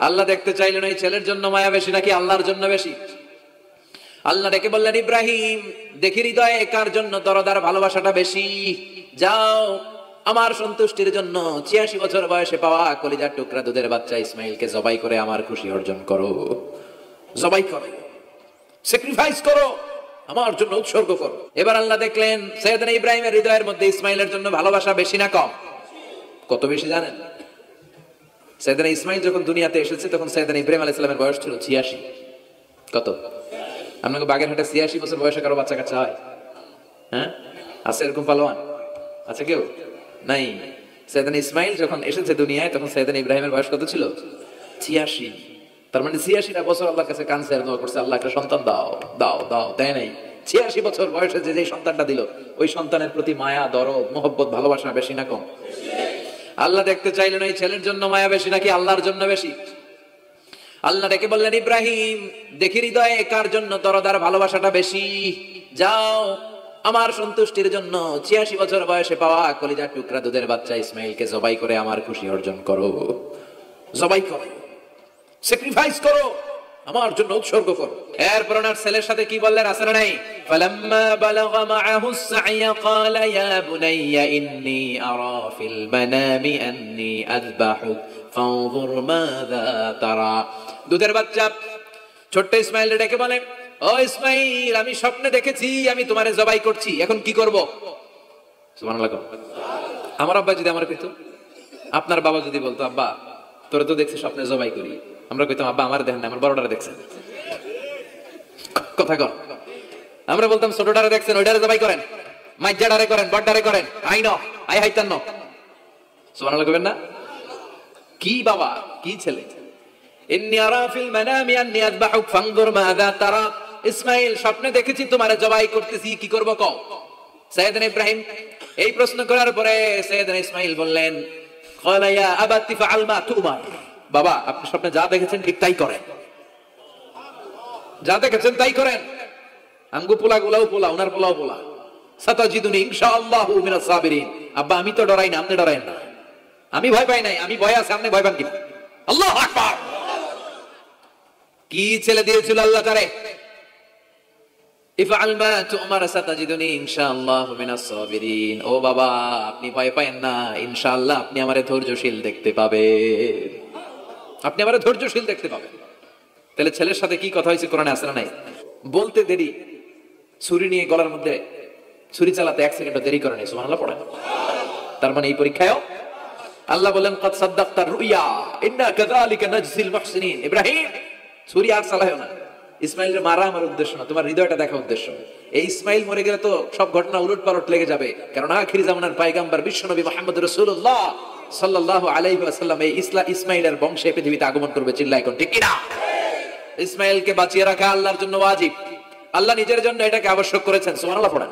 আল্লাহ দেখতে চাইলেন এই ছেলের জন্য মায়া বেশি নাকি আল্লাহর জন্য বেশি। আল্লাহ ডেকে বললেন, ইব্রাহিম দেখি হৃদয়ে কার জন্য দরদার ভালোবাসাটা বেশি। যাও আমার সন্তুষ্টির জন্য ৮৬ বছর বয়সে পাওয়া কলিজার টুকরা দুধের বাচ্চা ইসমাইলকে জবাই করে আমার খুশি অর্জন করো। জবাই করো, স্যাক্রিফাইস করো, আমার জন্য উৎসর্গ করো। এবার আল্লাহ দেখলেন সাইয়েদনা ইব্রাহিমের হৃদয়ের মধ্যে ইসমাইলের জন্য ভালোবাসা বেশি না কম? কত বেশি জানেন? সাইয়েদনা ইসমাইল যখন দুনিয়াতে এসেছে তখন সাইয়েদনা ইব্রাহিম আলাইহিস সালামের বয়স ছিল ৮৬। কত? আপনাকে বাগেরহাটে ৮৬ বছর বয়সে কারো বাচ্চা কাচ্চা হয়? হ্যাঁ আছে এরকম পালোয়ান? আচ্ছা কেউ নাই। সাইয়েদনা ইসমাইল যখন এসেছে দুনিয়ায় তখন সাইয়েদনা ইব্রাহিমের বয়স কত ছিল? ৮৬। তার মানে ৮৬টা বছর আল্লাহর কাছে কান ছেড়ে দোয়া করছে, আল্লাহ একটা সন্তান দাও দাও দাও, দেয় নাই। ৮৬ বছর বয়সে যে সন্তানটা দিল ওই সন্তানের প্রতি মায়া, দরদ, মোহব্বত, ভালোবাসা বেশি না কম? আল্লাহ দেখতে চাইলেন এই ছেলের জন্য মায়া বেশি নাকি আল্লাহর জন্য বেশি। আল্লাহ ডেকে বললেন, ইব্রাহিম দেখি হৃদয়ে কার জন্য দরদার ভালোবাসাটা বেশি। যাও আমার সন্তুষ্টির জন্য ৮৬ বছর বয়সে পাওয়া কলিজার টুকরা দুধের বাচ্চা ইসমাইলকে জবাই করে আমার খুশি অর্জন করো। জবাই করো, স্যাক্রিফাইস করো, আমার জন্য উৎসর্গ করো। এরপর ওনার ছেলের সাথে কি বললেন আছে না নাই? ফালাম্মা বালাগা মাআহু আস-সা'য়া ক্বালা ইয়া বুনাইয়া ইন্নী আরা ফিল মানামি আন্নী আযবাহুক ফানজুর মাযা তারা। দুধের বাচ্চা ছোট্ট ইসমাইল ডেকে বলে, ও ইসমাইল আমি স্বপ্নে দেখেছি আমি তোমারে জবাই করছি, এখন কি করব? সুবহানাল্লাহ। আমার আব্বা যদি আমার কইতো, আপনার বাবা যদি বলতো, আব্বা তোরে তো দেখছি স্বপ্নে জবাই করি, আমরা কইতাম আব্বা আমার দেখেন না, আমার বড়টারে দেখছেন। কথা কর। আমরা বলতাম ছোটটারে দেখছেন, ওইটারে জবাই করেন, মাইজাডারে করেন, বড়ডারে করেন, আই ন আই হাইতান ন। সুবহানাল্লাহ কইবেন না? কি বাবা কি ছেলে। ইন্নী আরা ফিল মানামি আন্নী আযবাহুক ফানজুর মাযা তারা। ইসমাইল স্বপ্নে দেখেছি তোমারে জবাই করতেছি, কি করব কও? সাইয়েদনা ইব্রাহিম এই প্রশ্ন করার পরে সাইয়েদনা ইসমাইল বললেন, ক্বালা ইয়া আবাতি ফাআল মা তুমার। বাবা আপনি স্বপ্নে যা দেখেছেন ঠিক তাই করেন, যা দেখেছেন তাই করেন। আঙ্গু পোলা গুলাও পোলা, ওনার পোলাও পোলা। সাতাজিদুনি ইনশাআল্লাহু মিনাস সাবিরিন। আব্বা আমি তো ডরাই না, আপনি ডরায়েন না। আমি ভয় পাই নাই, আমি ভয় আছে, আপনি ভয় পান কিনা? আল্লাহু আকবার। কি ছেলে দিয়েছিল আল্লাহ তারে। ইফআল মা তুমার সাতাজিদুনি ইনশাআল্লাহু মিনাস সাবিরিন। ও বাবা আপনি ভয় পায়েন না, ইনশাআল্লাহ আপনি আমারে ধৈর্যশীল দেখতে পাবেন, আপনি আমারে ধৈর্যশীল দেখতে পাবেন। তাহলে ছেলের সাথে কি কথা হয়েছে কোরআনে আছে না নাই? বলতে দেরি, ছুরি নিয়ে গলার মধ্যে ছুরি চালাতে 1 সেকেন্ডও দেরি করে নাই। সুবহানাল্লাহ পড়েন। তার মানে এই পরীক্ষায়ও আল্লাহ বলেন কদ সাদ্দাকতা রুইয়া ইন্না কাযালিকা নাজজিল মুহসিনিন। ইব্রাহিম ছুরি আর চালায়ও না। ইসমাইলের মারা আমার উদ্দেশ্য না, তোমার হৃদয়টা দেখা উদ্দেশ্য। এই ইসমাইল মরে গেলে তো সব ঘটনা উলটপালট লেগে যাবে, কারণ আখিরি জামানার পয়গম্বর বিশ্বনবী মুহাম্মদ রাসূলুল্লাহ সাল্লাল্লাহু আলাইহি ওয়াসাল্লাম এই ইসমাইলের বংশে পৃথিবীতে আগমন করবে। চিল্লায় কোন ঠিক কিনা? ইসমাইলকে বাঁচিয়ে রাখা আল্লাহর জন্য ওয়াজিব, আল্লাহ নিজের জন্য এটাকে আবশ্যক করেছেন। সুবহানাল্লাহ পড়েন।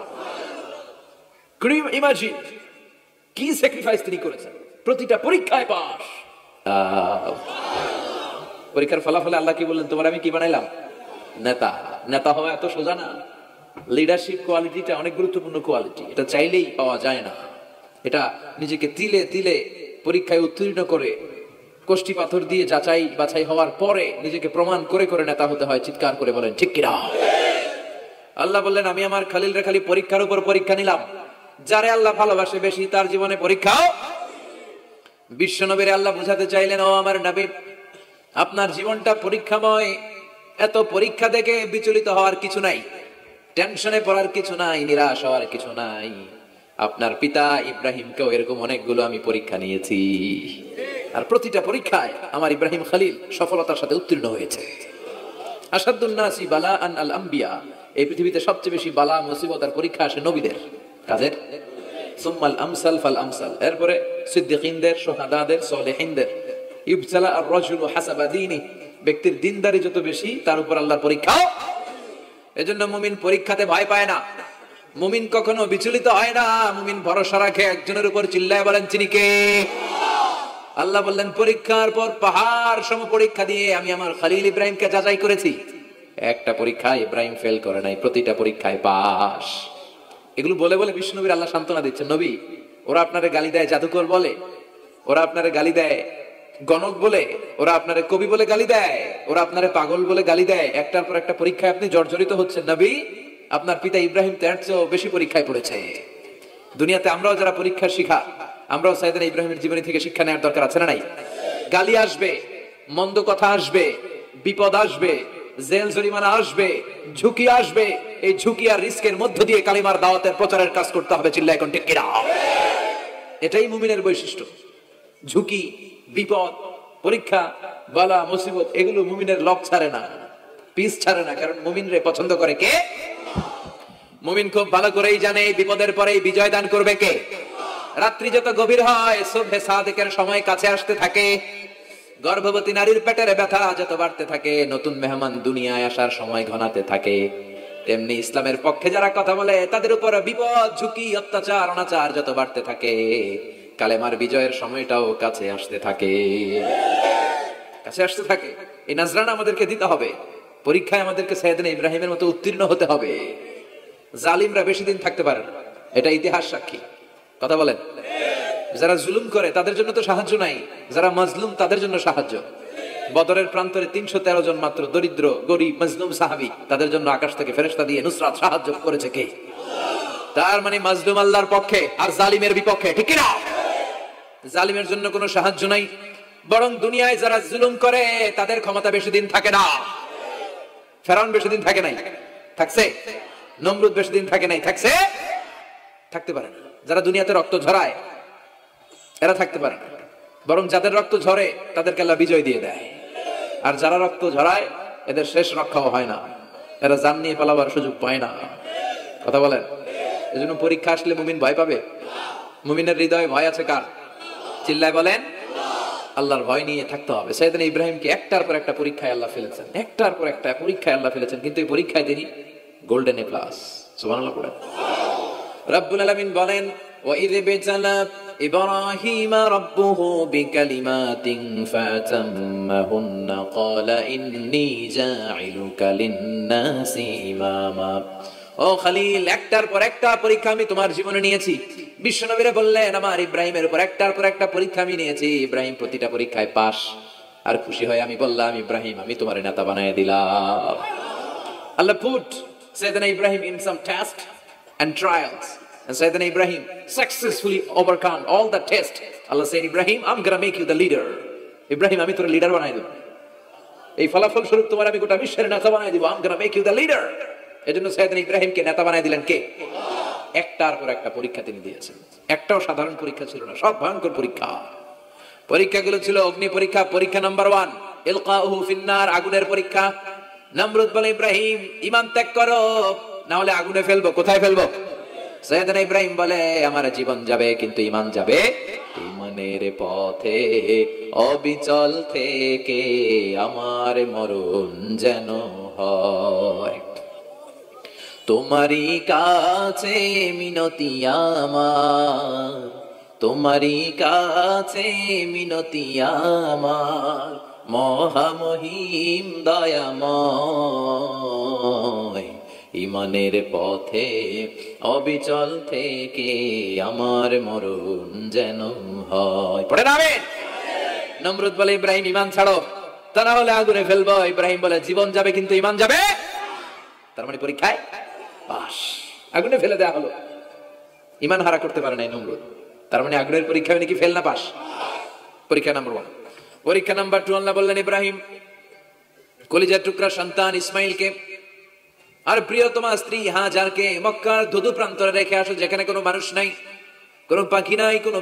ইমাজিন কি স্যাক্রিফাইস তিনি করেছেন। প্রতিটা পরীক্ষায় পাস। পরীক্ষার ফলাফলে আল্লাহ কি বললেন? তোমার আমি কি বানাইলাম? নেতা। নেতা হওয়া এত সোজা না। লিডারশিপ কোয়ালিটিটা অনেক গুরুত্বপূর্ণ কোয়ালিটি, এটা চাইলেই পাওয়া যায় না। এটা নিজেকে তিলে তিলে পরীক্ষায় উত্তীর্ণ করে কষ্টি পাথর দিয়ে যাচাই বাছাই হওয়ার পরে নিজেকে প্রমাণ করে করে নেতা হতে হয়। চিৎকার করে বলেন ঠিক কিনা? আল্লাহ বললেন আমি আমার খালিল রে খালি পরীক্ষার উপর পরীক্ষা নিলাম। যারে আল্লাহ ভালোবাসে বেশি তার জীবনে পরীক্ষাও। বিশ্ব নবীরে আল্লাহ বুঝাতে চাইলেন, ও আমার নবী আপনার জীবনটা পরীক্ষাময়। এত পরীক্ষা দেখে বিচলিত হওয়ার কিছু নাই, টেনশনে পড়ার কিছু নাই, নিরাশ হওয়ার কিছু নাই। আপনার পিতা ইব্রাহিমকেও এরকম অনেকগুলো আমি পরীক্ষা নিয়েছি, আর প্রতিটা পরীক্ষায় আমার ইব্রাহিম খলিল সফলতার সাথে উত্তীর্ণ হয়েছে। আসাদুন নাসি বালাআন আল আম্বিয়া। এই পৃথিবীতে সবচেয়ে বেশি বালা মুসিবত আর পরীক্ষা আসে নবীদের কাজের। সুম্মাল আমসাল ফাল আমসাল। এরপরে সিদ্দিকিনদের, শুহাদাদের, সালেহিনদের। ইবতালা আর রাজুলু হাসাবা দীনি। ব্যক্তির দিনদারি যত বেশি তার উপর আল্লাহর পরীক্ষা। এজন্য মুমিন পরীক্ষাতে ভয় পায় না, মুমিন কখনো বিচলিত হয় না। মুমিন ভরসা রাখে একজনের উপর। চিল্লায় বলেন তিনি কে? আল্লাহ বললেন পরীক্ষার পর পাহাড় সম পরীক্ষা দিয়ে আমি আমার খলিল ইব্রাহিমকে যাচাই করেছি। একটা পরীক্ষায় ইব্রাহিম ফেল করে নাই, প্রতিটা পরীক্ষায় পাস। এগুলো বলে বলে বিষ্ণু নবীর আল্লাহ সান্ত্বনা দিচ্ছেন, নবী ওরা আপনারে গালি দেয় জাদুকর বলে, ওরা আপনারে গালি দেয় গণক বলে, ওরা আপনারে কবি বলে গালি দেয়, ওরা আপনারে পাগল বলে গালি দেয়, একটার পর একটা পরীক্ষায় আপনি জর্জরিত হচ্ছেন। নবী, আপনার পিতা ইব্রাহিম তার চেয়েও বেশি পরীক্ষায় পড়েছে। দুনিয়াতে আমরাও যারা পরীক্ষার শিখা, আমরাও সাইয়েদনা ইব্রাহিমের জীবনী থেকে শিক্ষা নেওয়ার দরকার আছে না নাই? গালি আসবে, মন্দ কথা আসবে, বিপদ আসবে, জেল জরিমানা আসবে, ঝুঁকি আসবে। এই ঝুঁকি আর রিস্কের মধ্য দিয়ে কালিমার দাওয়াতের প্রচারের কাজ করতে হবে। চিল্লায় এখন ঠিক কিনা? এটাই মুমিনের বৈশিষ্ট্য। ঝুঁকি, বিপদ, পরীক্ষা, বালা, মুসিবত, এগুলো মুমিনের লক ছাড়ে না, পিস ছাড়ে না। কারণ মুমিনরে পছন্দ করে কে? মুমিন খুব ভালো করেই জানে বিপদের পরেই বিজয় দান করবে কে। রাত্রি যত গভীর হয়, সুবহে সাদিকের সময় কাছে আসতে থাকে, গর্ভবতী নারীর পেটের ব্যথা যত বাড়তে থাকে, নতুন মেহমান দুনিয়ায় আসার সময় ঘনাতে থাকে, তেমনি ইসলামের পক্ষে যারা কথা বলে তাদের উপর বিপদ, ঝুঁকি, অত্যাচার, অনাচার যত বাড়তে থাকে, কালেমার বিজয়ের সময়টাও কাছে আসতে থাকে, কাছে আসতে থাকে। এই নাজরানা আমাদেরকে দিতে হবে। পরীক্ষায় আমাদেরকে সাইয়েদনা ইব্রাহিমের মতো উত্তীর্ণ হতে হবে। জালিমরা বেশি দিন থাকতে পারে না, এটা ইতিহাস সাক্ষী। কথা বলেন। যারা জুলুম করে তাদের জন্য তো সাহায্য নাই, যারা মাজলুম তাদের জন্য সাহায্য। বদরের প্রান্তরে 313 জন মাত্র দরিদ্র, গরিব, মাজলুম সাহাবী, তাদের জন্য আকাশ থেকে ফেরেশতা দিয়ে নুসরাত সাহায্য করেছে কে? তার মানে মাজলুম আল্লাহর পক্ষে আর জালিমের বিপক্ষে, ঠিক কি না? জালিমের জন্য কোনো সাহায্য নাই, বরং দুনিয়ায় যারা জুলুম করে তাদের ক্ষমতা বেশি দিন থাকে না। ফেরাউন বেশি দিন থাকে নাই, থাকছে? নমরুদ বেশি দিন থাকে নাই, থাকছে? থাকতে পারে না। যারা দুনিয়াতে রক্ত ঝরায় এরা থাকতে পারে না, বরং যাদের রক্ত ঝরে তাদেরকে আল্লাহ বিজয় দিয়ে দেয়। আর যারা রক্ত ঝরায় এদের শেষ রক্ষাও হয় না, এরা জান নিয়ে পালাবার সুযোগ পায় না। কথা বলেন। এজন্য পরীক্ষা আসলে মুমিন ভয় পাবে? মুমিনের হৃদয়ে ভয় আছে কার? চিল্লায় বলেন। আল্লাহর ভয় নিয়ে থাকতে হবে। সাইয়েদনা ইব্রাহিমকে একটার পর একটা পরীক্ষায় আল্লাহ ফেলেছেন, একটার পর একটা পরীক্ষায় আল্লাহ ফেলেছেন, কিন্তু এই পরীক্ষায় তিনি গোল্ডেন এ প্লাস। সুবহানাল্লাহ পড়েন। রব্বুল আলামিন বলেন, وَإِذِ ابْتَلَى إِبْرَاهِيمَ رَبُّهُ بِكَلِمَاتٍ فَأَتَمَّهُنَّ قَالَ إِنِّي جَاعِلُكَ لِلنَّاسِ إِمَامًا। ও খলিল, একটার পর একটা পরীক্ষা আমি তোমার জীবনে নিয়েছি। বিশ্বনবীরা বললেন, আমার ইব্রাহিমের উপর একটার পর একটা পরীক্ষা আমি নিয়েছি। ইব্রাহিম প্রতিটা পরীক্ষায় পাস। আর খুশি হয়ে আমি বললাম, ইব্রাহিম, আমি তোমার নেতা বানায় দিলাম। আল্লাহ put Sayyidina Ibrahim in some tests and trials, and Sayyidina Ibrahim successfully overcome all the tests. Allah said, Ibrahim, I'm gonna make you the leader. Ibrahim, আমি তোর লিডার বানাই দেব। এই ফলাফল স্বরূপ তোমার আমি গোটা বিশ্বের নেতা বানাই দিব। I'm gonna make you the leader. এজন্য সাইয়েদনা ইব্রাহিমকে নেতা বানাই দিলেন কে? একটার পর একটা পরীক্ষা তিনি দিয়েছেন। একটাও সাধারণ পরীক্ষা ছিল না, সব ভয়ঙ্কর পরীক্ষা। পরীক্ষাগুলো ছিল অগ্নি পরীক্ষা। পরীক্ষা নাম্বার 1 ইলকাউহু ফিন্নার, আগুনের পরীক্ষা। নমরুদ বলে, ইব্রাহিম, ঈমান ত্যাগ করো, না হলে আগুনে ফেলবো। কোথায় ফেলবো? সাইয়েদনা ইব্রাহিম বলে, আমার জীবন যাবে কিন্তু ঈমান যাবে। ঈমানের পথে অবিচল থেকে আমার মরণ যেন হয়। তোমারই কাছে মিনতি আমার, তোমারই কাছে মিনতি আমার, মহামহিম দয়াময়। ঈমানের পথে অবিচল থেকে আমার মরণ যেন হয়। পড়ে না? আমিন। নমরুদ বলে, ইব্রাহিম, ঈমান ছাড়ো, তা না হলে আগুনে ফেলবো। ইব্রাহিম বলে, জীবন যাবে কিন্তু ঈমান যাবে। তার মানে পরীক্ষায় পাস, আগুনে ফেলে দেয়া হলো। ঈমান হারা করতে পারে নাই নমরুদ। তার মানে আগুনের পরীক্ষায় নাকি ফেল না পাস? পরীক্ষা নাম্বার 1। পরীক্ষা নাম্বার 2 আল্লাহ বললেন, ইব্রাহিম, কলিজার টুকরা সন্তান ইসমাইলকে আর প্রিয়তমা স্ত্রী হাজারকে মক্কার ধুধু প্রান্তরে রেখে আসো, যেখানে কোনো মানুষ নাই, কোনো পাখি নাই, কোনো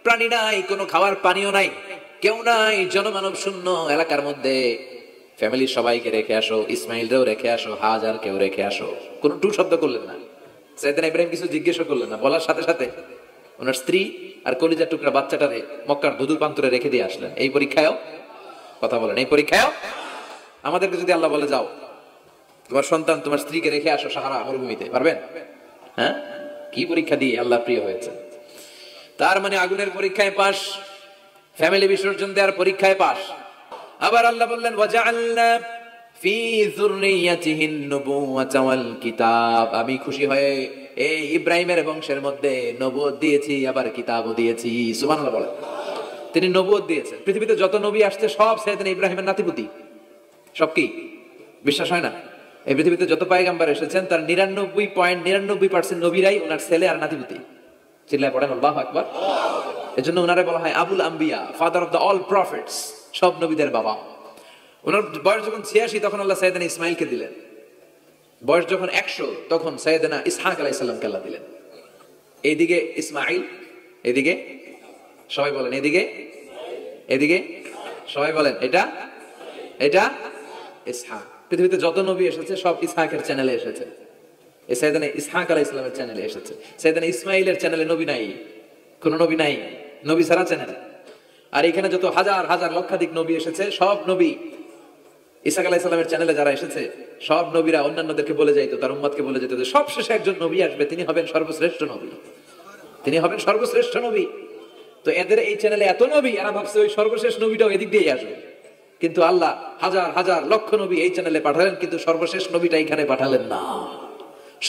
প্রাণী নাই, কোনো খাওয়ার পানিও নাই, কেউ নাই, জনমানব শূন্য এলাকার মধ্যে ফ্যামিলির সবাইকে রেখে আসো, ইসমাইলরেও রেখে আসো, হাজারকেও রেখে আসো। কোনো টু শব্দ করলেন না। সাইয়েদনা ইব্রাহিম কিছু জিজ্ঞেস করলেন না, বলার সাথে সাথে ওনার স্ত্রী আর কলিজার টুকরা বাচ্চাটারে মক্কার ধুধু প্রান্তরে রেখে দিয়ে আসলেন। এই পরীক্ষায়ও, কথা বলেন, এই পরীক্ষায়ও আমাদেরকে যদি আল্লাহ বলে, যাও তোমার সন্তান তোমার স্ত্রীকে রেখে আসো সাহারা মরুভূমিতে, পারবেন? হ্যাঁ, কি পরীক্ষা দিয়ে আল্লাহ প্রিয় হয়েছে। তার মানে আগুনের পরীক্ষায় পাস, ফ্যামিলি বিসর্জন দেওয়ার পরীক্ষায় পাস। আবার আল্লাহ বললেন, ওয়াজআলনা ফি যুররিয়াতিহিন নুবুওয়াতা ওয়াল কিতাব, আমি খুশি হয়ে এই ইব্রাহিমের বংশের মধ্যে নবুয়ত দিয়েছি, আবার কিতাবও দিয়েছি। সুবহানাল্লাহ বলেন। তিনি নবুয়ত দিয়েছেন। পৃথিবীতে যত নবী আসছে সব সাইয়েদনা ইব্রাহিমের নাতিপুতি। সব কি বিশ্বাস হয় না? এই পৃথিবীতে যত পয়গম্বর এসেছেন তার 99.99% নবীরাই ওনার ছেলে আর নাতিপুতি। চিল্লায় পড়েন আল্লাহু আকবার। এজন্য ওনারে বলা হয় আবুল আম্বিয়া, father of the all prophets, সব নবীদের বাবা। ওনার বয়স যখন 86 তখন আল্লাহ সাইয়েদনা ইসমাইলকে দিলেন। বয়স যখন 100 তখন সাইয়েদনা ইসহাক আলাইহিস সালামকে আল্লাহ দিলেন। এইদিকে ইসমাইল, এদিকে সবাই বলেন এদিকে, এদিকে সবাই বলেন এটা এটা ইসহাক। পৃথিবীতে যত নবী এসেছে সব ইসহাকের চ্যানেলে এসেছে। এই সাইয়েদনা ইসহাক আলাইহিস সালামের চ্যানেলে এসেছে। সাইয়েদনা ইসমাইলের চ্যানেলে নবী নাই, কোন নবী নাই, নবী ছাড়া চ্যানেল। আর এখানে যত হাজার হাজার লক্ষাধিক নবী এসেছে সব নবী ইসহাক আলাইহিস সালামের চ্যানেলে যারা এসেছে সব নবীরা অন্যান্যদেরকে বলে যাইতো, তার উম্মতকে বলে যেত যে সবশেষে একজন নবী আসবে, তিনি হবেন সর্বশ্রেষ্ঠ নবী, তিনি হবেন সর্বশ্রেষ্ঠ নবী। তো এদের এই চ্যানেলে এত নবী, এরা ভাবছে ওই সর্বশেষ নবীটাও এদিক দিয়েই আসবে। কিন্তু আল্লাহ হাজার হাজার লক্ষ নবী এই চ্যানেলে পাঠালেন, কিন্তু সর্বশেষ নবীটা এখানে পাঠালেন না।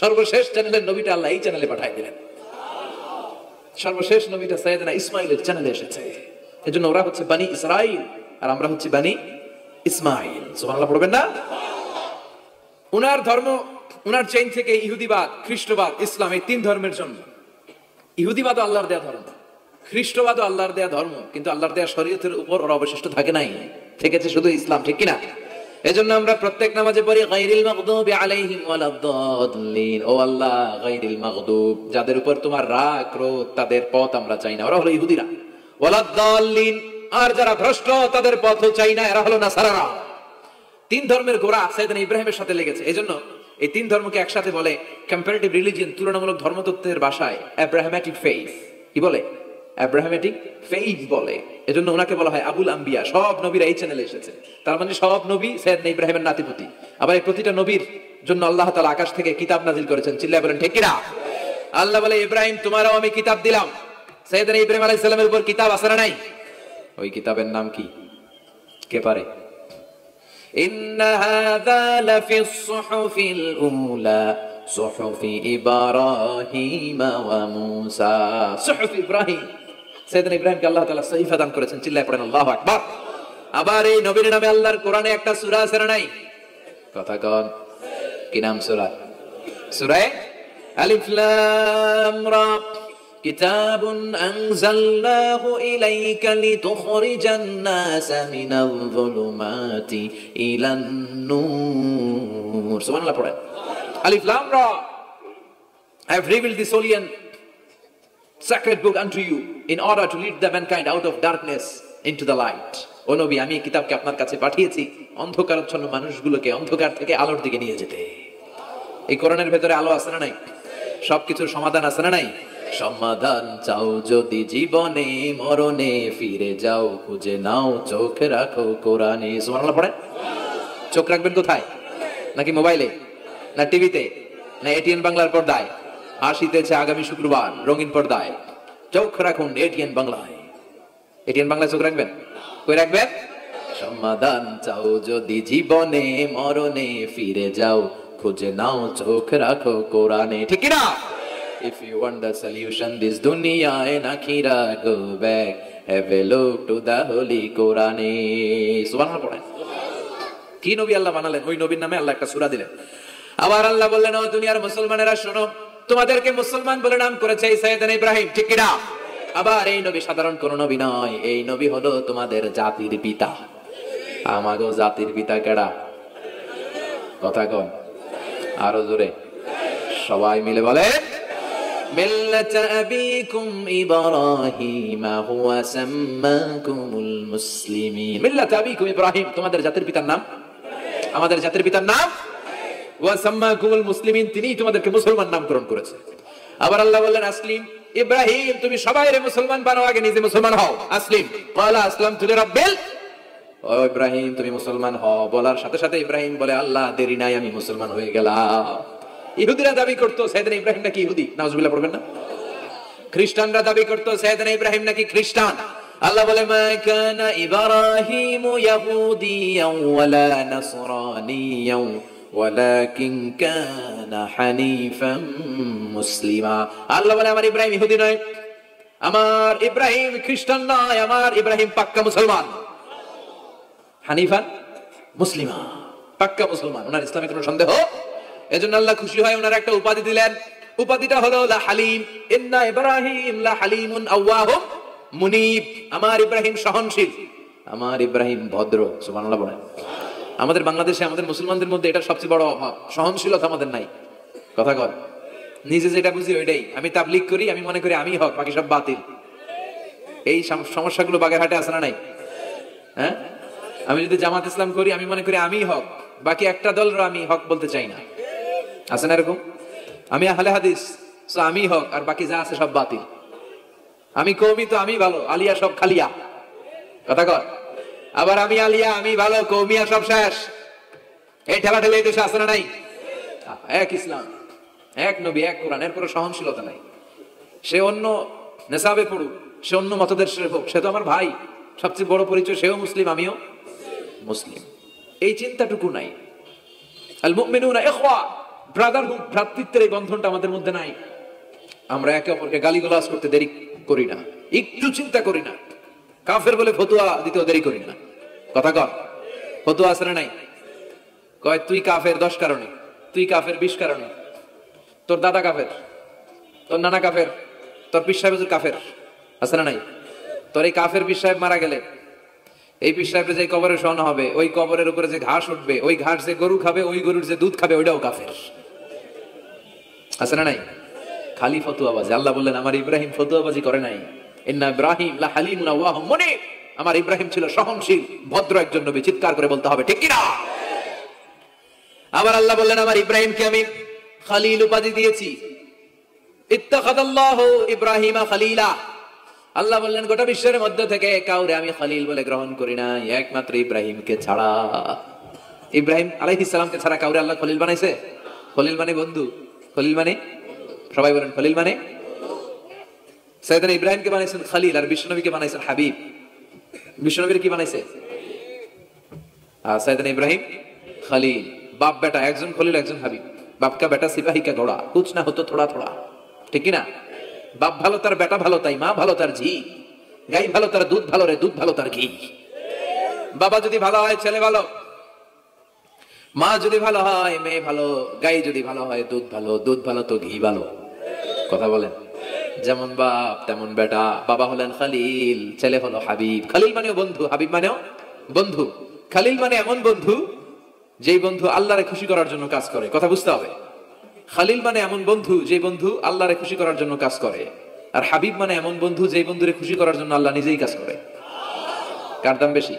সর্বশেষ চ্যানেলের নবীটা আল্লাহ এই চ্যানেলে পাঠিয়ে দিলেন। সর্বশেষ নবীটা সাইয়েদনা ইসমাইলের চ্যানেলে এসেছে। এজন্য ওরা হচ্ছে বানি ইসরাইল আর আমরা হচ্ছে বানি ইসমাইল। সুবহানাল্লাহ পড়বেন না? উনার ধর্ম, উনার চেইন থেকে ইহুদিবাদ, খ্রিস্টবাদ, ইসলাম, এই তিন ধর্মের জন্য। ইহুদিবাদ আল্লাহর দেয়া ধর্ম, খ্রিস্টবাদ আল্লাহর দেয়া ধর্ম, কিন্তু আল্লাহর দেয়া শরীয়তের উপর ওরা অবশিষ্ট থাকে নাই, থেকেছে শুধু ইসলাম, ঠিক কিনা? এজন্য আমরা প্রত্যেক নামাজে পড়ি গায়রিল মাগদুবি আলাইহিম ওয়ালাদ-দাল্লিন। ও আল্লাহ, গায়রিল মাগদুব, যাদের উপর তোমার রাগ ক্রোধ, তাদের পথ আমরা চাই না, ওরা হলো ইহুদিরা। ওয়ালাদ-দাল্লিন, আর যারা ভ্রষ্ট তাদের পথও চাই না, এরা হলো নাসারারা। তিন ধর্মের গোড়া সাইয়েদনা ইব্রাহিমের সাথে লেগেছে। এজন্য এই তিন ধর্মকে একসাথে বলে কম্পারেটিভ রিলিজিয়ন, তুলনামূলক ধর্মতত্ত্বের ভাষায় অ্যাব্রাহামেটিক ফেইথ। কি বলে? অ্যাব্রাহামেটিক ফেইথ বলে। এজন্য ওনাকে বলা হয় আবুল আম্বিয়া। সব নবীরা এই চ্যানেলে এসেছে, তার মানে সব নবী সাইয়েদনা ইব্রাহিমের নাতিপুতি। আবার এই প্রতিটা নবীর জন্য আল্লাহ তাআলা আকাশ থেকে কিতাব নাজিল করেছেন। চিল্লায়ে বলেন ঠিক কিনা? আল্লাহ বলে ইব্রাহিম তোমারও আমি কিতাব দিলাম। সাইয়েদনা ইব্রাহিম আলাইহিস সালামের উপর কিতাব আছে না নাই? ওই কিতাবের নাম কি? কে পারে? ইন্না হাযা লাফিস সুহুফিল উলা সুহুফি ইব্রাহিম ওয়া মূসা। সুহুফ ইব্রাহিম, সাইয়েদনা ইব্রাহিমকে আল্লাহ তাআলা সহিফা দান করেছেন। চিল্লায়ে পড়েন আল্লাহু আকবার। আবার এই নবীর নামে আল্লাহর কোরআনে একটা সূরা আছে না নাই? কথা কন, কি নাম সূরা? সূরা আলিফ লাম রা। কিতাবুন আনজালনাহু ইলাইকা লিতুখরিজান নাসা মিনাল যুলুমাতি ইলান নূর। সুবহানাল্লাহ পড়েন। Alif Lam Ra. I have revealed this holy and sacred book unto you in order to lead the mankind out of darkness into the light. ও নবী, আমি এই কিতাবকে আপনার কাছে পাঠিয়েছি অন্ধকারাচ্ছন্ন মানুষগুলোকে অন্ধকার থেকে আলোর দিকে নিয়ে যেতে। এই কোরআনের ভেতরে আলো আছে না নাই? সবকিছুর সমাধান আছে না নাই? সমাধান চাও যদি জীবনে মরণে, ফিরে যাও খুঁজে নাও চোখ রাখো কোরআনে। সুবহানাল্লাহ পড়েন। চোখ রাখবেন কোথায়? নাকি মোবাইলে, না টিভিতে, না এটিএন বাংলার পর্দায়? আসিতেছে আগামী শুক্রবার রঙিন পর্দায়, চোখ রাখুন এটিএন বাংলায়। এটিএন বাংলায় চোখ রাখবেন? কই রাখবেন? সমাধান চাও যদি জীবনে মরণে, ফিরে যাও খুঁজে নাও চোখ রাখো কোরআনে। ঠিক কি না? If you want the solution this dunya and akhirah, go back, have a look to the holy Quran. সুবহানাল্লাহ পড়েন। কি নবী আল্লাহ বানালেন, ওই নবীর নামে আল্লাহ একটা সূরা দিলেন। আবার আল্লাহ বললেন, ও দুনিয়ার মুসলমানেরা শোনো, তোমাদেরকে মুসলমান বলে নাম করেছে সাইয়েদনা ইব্রাহিম। ঠিক কি না? আবার এই নবী সাধারণ কোন নবী নয়, এই নবী হলো তোমাদের জাতির পিতা। আমাগো জাতির পিতা কেডা? কথা কন আরো জোরে, সবাই মিলে বলে মিল্লাতা আবিকুম ইব্রাহিম হুয়া সাম্মাকুমুল মুসলিমিন। মিল্লাতা আবিকুম ইব্রাহিম, তোমাদের জাতির পিতার নাম, আমাদের জাতির পিতার নাম ওয়া সাম্মাকুমুল মুসলিমিন, তিনি তোমাদেরকে মুসলমান নামকরণ করেছে। আবার আল্লাহ বললেন আসলিম, ইব্রাহিম তুমি সবাইরে মুসলমান বানাও, আগে নিজে মুসলমান হও। আসলিম ক্বালা আসলামতু লিরাব্বিল। ও ইব্রাহিম তুমি মুসলমান হও বলার সাথে সাথে ইব্রাহিম বলে আল্লাহ দেরি নাই, আমি মুসলমান হয়ে গেলাম। ইহুদিরা দাবি করতো সাইয়েদনা ইব্রাহিম নাকি ইহুদি, নাউজুবিল্লাহ পড়বেন না? খ্রিস্টানরা দাবি করতো সাইয়েদনা ইব্রাহিম নাকি খ্রিস্টান। আল্লাহ বলে মা কানা ইব্রাহিম ইয়াহুদিয়ান ওয়ালা নাসরানিয়ান ওয়ালাকিন কানা হানিফাম মুসলিমা। আল্লাহ বলে আমার ইব্রাহিম ইহুদি নয়, আমার ইব্রাহিম খ্রিস্টান নয়, আমার ইব্রাহিম পাক্কা মুসলমান, হানিফান মুসলিমা, পাক্কা মুসলমান, ওনার ইসলামে কোনো সন্দেহ। এজন্য আল্লাহ খুশি হয়, ওনার একটা উপাধি দিলেন। উপাধিটা হলো লা হালিম, ইন্না ইব্রাহিম লা হালিমুন আওয়াহুম মুনিব। আমার ইব্রাহিম সহনশীল, আমার ইব্রাহিম ভদ্র। সুবহানাল্লাহ বলেন। আমাদের বাংলাদেশে আমাদের মুসলমানদের মধ্যে এটা সবচেয়ে বড় অভাব, সহনশীলতা আমাদের নাই। কথা কর, নিজে যেটা বুঝি ওইটাই। আমি তাবলীগ করি, আমি মনে করি আমি হক, বাকি সব বাতিল। এই সমস্যাগুলো বাগেরহাটে আছে না নাই? হ্যাঁ, আমি যদি জামাত ইসলাম করি, আমি মনে করি আমি হক, বাকি একটা দলের আমি হক বলতে চাই না। আছে না এরকম? আমি আহলে হাদিস, সো আমি হক, আর বাকি যা আছে সব বাতিল। আমি কওমি, তো আমি ভালো, আলিয়া সব খালিয়া। কথা কর। আবার আমি আলিয়া, আমি ভালো, কওমিয়া সব শেষ। এই ঠেলা ঠেলা এই দেশে আছে না নাই? এক ইসলাম, এক নবী, এক কোরআন, এর কোনো সহনশীলতা নাই। সে অন্য নেশাবে পড়ুক, সে অন্য মতদের হোক, সে তো আমার ভাই। সবচেয়ে বড় পরিচয়, সেও মুসলিম, আমিও মুসলিম। এই চিন্তাটুকু নাই। আল মুমিনুনা ইখওয়া, ব্রাদারহুড, ভ্রাতৃত্বের এই বন্ধনটা আমাদের মধ্যে নাই। আমরা একে অপরকে গালিগালাজ করতে দেরি করি না, একটু চিন্তা করি না। কাফের বলে ফতুয়া দিতেও দেরি করি না। কথা কর, ফতুয়া আছে না নাই? কয় তুই কাফের 10 কারণে, তুই কাফের 20 কারণে, তোর দাদা কাফের, তোর নানা কাফের, তোর পীর সাহেব কাফের, আছে না নাই? তোর এই কাফের পীর সাহেব মারা গেলে, এই পীর সাহেবের যে কবরে শোয়ানো হবে, ওই কবরের উপরে যে ঘাস উঠবে, ওই ঘাস যে গরু খাবে, ওই গরুর যে দুধ খাবে, ওইটাও কাফের। আছে না নাই? খালি ফতুয়াবাজি। আল্লাহ বললেন আমার ইব্রাহিম ফতুয়াবাজি করে নাই। ইন্না ইব্রাহিম লা হালিমুন আওয়াহুম মুনিব। আমার ইব্রাহিম ছিল সহনশীল, ভদ্র একজন নবী। চিৎকার করে বলতে হবে ঠিক কিনা? আবার আল্লাহ বললেন আমার ইব্রাহিমকে আমি খলিল উপাধি দিয়েছি। ইত্তাখাযাল্লাহু ইব্রাহিমা খলিলা। আল্লাহ বললেন গোটা বিশ্বের মধ্যে থেকে কাউরে আমি খলিল বলে গ্রহণ করি না, একমাত্র ইব্রাহিমকে ছাড়া। ইব্রাহিম আলাইহিস সালামকে ছাড়া কাউরে আল্লাহ খলিল বানাইছে? খলিল মানে বন্ধু, খলিল মানে, সবাই বলেন খলিল মানে। সাইয়েদনা ইব্রাহিমকে বানাইছেন খলিল, আর বিশ্বনবীকে বানাইছেন হাবিব। বিশ্বনবীর কি বানাইছে? সাইয়েদনা ইব্রাহিম খলিল। বাপ বেটা, একজন খলিল একজন হাবিব। বাপ কা বেটা সিপাহী কা ঘোড়া, কুছ না হতো থোড়া থোড়া। ঠিক কিনা? বাপ ভালো তার বেটা ভালো, তাই মা ভালো তার ঝি। গাই ভালো তার দুধ ভালো রে, দুধ ভালো তার ঘি। বাবা যদি ভালো হয় ছেলে ভালো, মা যদি ভালো হয় মেয়ে ভালো, গাই যদি ভালো হয় দুধ ভালো, দুধ ভালো তো ঘি ভালো। কথা বলেন। যেমন বাপ তেমন বেটা। বাবা হলেন খলিল, ছেলে হলো হাবিব। খলিল মানেও বন্ধু, হাবিব মানেও বন্ধু। খলিল মানে এমন বন্ধু যেই বন্ধু আল্লাহরে খুশি করার জন্য কাজ করে। কথা বুঝতে হবে। খলিল মানে এমন বন্ধু যে বন্ধু আল্লাহরে খুশি করার জন্য কাজ করে। আর হাবিব মানে এমন বন্ধু যে বন্ধুরে খুশি করার জন্য আল্লাহ নিজেই কাজ করে। কার দাম বেশি?